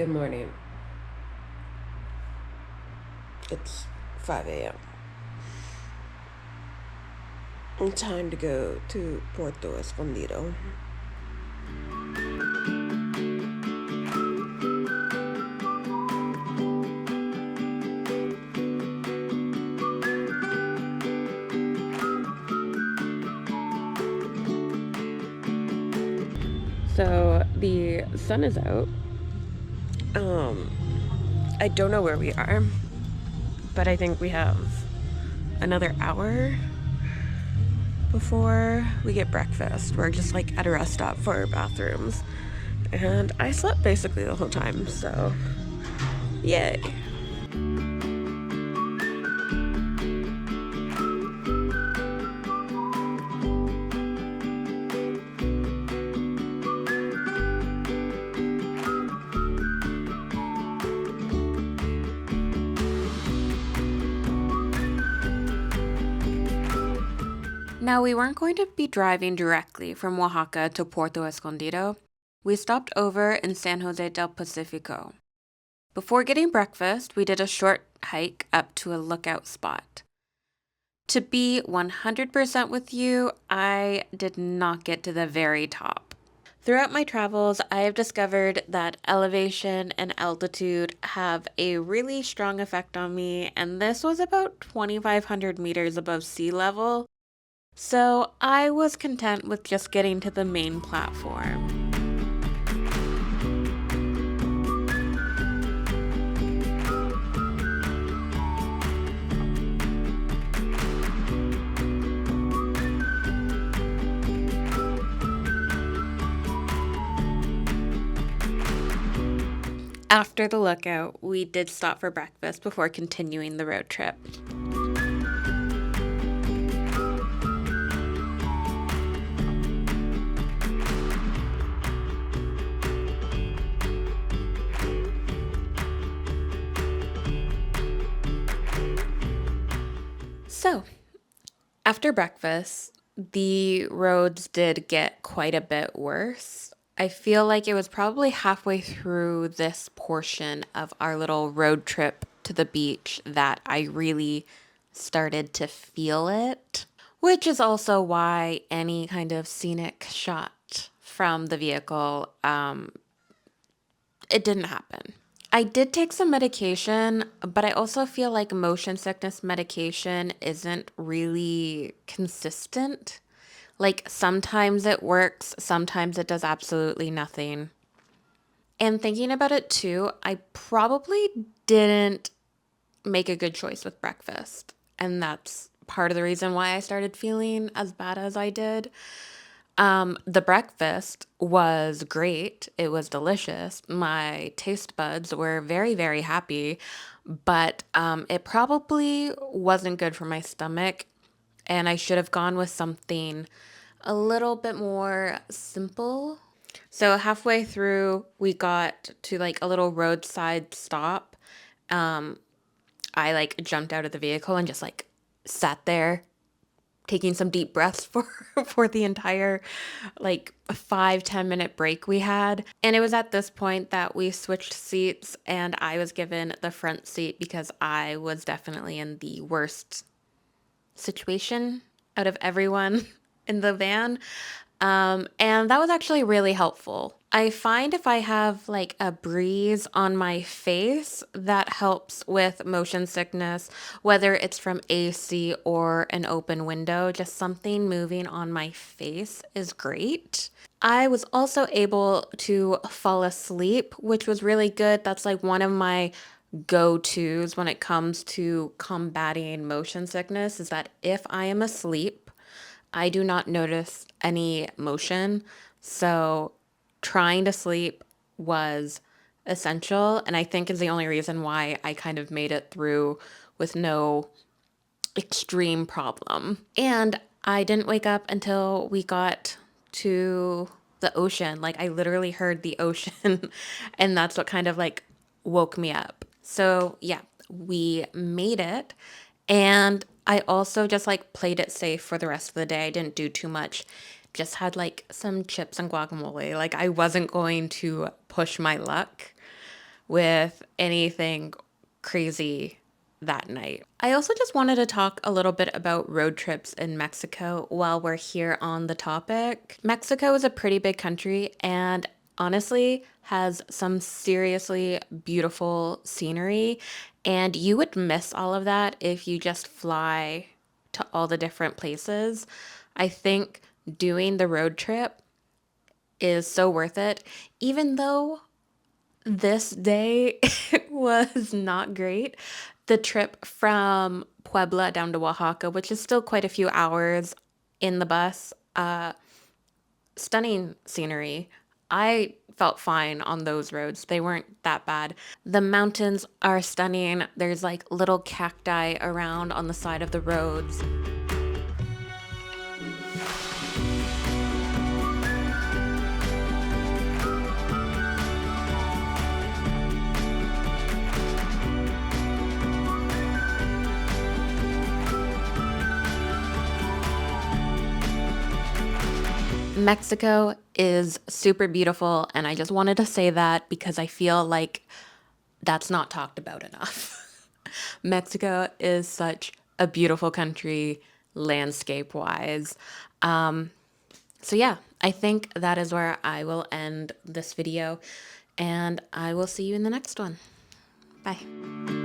Good morning. It's 5 a.m. Time to go to Puerto Escondido. So the sun is out. Um, I don't know where we are, but I think we have another hour before we get breakfast. We're just like at a rest stop for our bathrooms. And I slept basically the whole time, so yay. Now, we weren't going to be driving directly from Oaxaca to Puerto Escondido. We stopped over in San Jose del Pacifico. Before getting breakfast, we did a short hike up to a lookout spot. To be 100% with you, I did not get to the very top. Throughout my travels, I have discovered that elevation and altitude have a really strong effect on me, and this was about 2,500 meters above sea level. So I was content with just getting to the main platform. After the lookout, we did stop for breakfast before continuing the road trip. So, after breakfast, the roads did get quite a bit worse. I feel like it was probably halfway through this portion of our little road trip to the beach that I really started to feel it, which is also why any kind of scenic shot from the vehicle, it didn't happen. I did take some medication, but I also feel like motion sickness medication isn't really consistent. Like sometimes it works, sometimes it does absolutely nothing. And thinking about it too, I probably didn't make a good choice with breakfast. And that's part of the reason why I started feeling as bad as I did. The breakfast was great. It was delicious. My taste buds were very, very happy, but it probably wasn't good for my stomach. And I should have gone with something a little bit more simple. So halfway through, we got to like a little roadside stop. I like jumped out of the vehicle and just like sat there taking some deep breaths for for the entire like 5-10 minute break we had. And it was at this point that we switched seats and I was given the front seat because I was definitely in the worst situation out of everyone in the van. And that was actually really helpful. I find if I have like a breeze on my face, that helps with motion sickness, whether it's from AC or an open window, just something moving on my face is great. I was also able to fall asleep, which was really good. That's like one of my go tos when it comes to combating motion sickness is that if I am asleep, I do not notice any motion. So trying to sleep was essential. And I think is the only reason why I kind of made it through with no extreme problem. And I didn't wake up until we got to the ocean. Like I literally heard the ocean and that's what kind of like woke me up. So, yeah, we made it. And I also just like played it safe for the rest of the day. I didn't do too much. Just had like some chips and guacamole. Like I wasn't going to push my luck. with anything crazy that night. I also just wanted to talk a little bit about road trips in Mexico while we're here on the topic. Mexico is a pretty big country and honestly has some seriously beautiful scenery, and you would miss all of that if you just fly to all the different places. I think doing the road trip is so worth it, even though this day was not great. The trip from Puebla down to Oaxaca, which is still quite a few hours in the bus, stunning scenery. I felt fine on those roads. They weren't that bad. The mountains are stunning. There's like little cacti around on the side of the roads. Mexico is super beautiful, and I just wanted to say that because I feel like that's not talked about enough. Mexico is such a beautiful country, landscape wise. So, yeah, I think that is where I will end this video, and I will see you in the next one. Bye.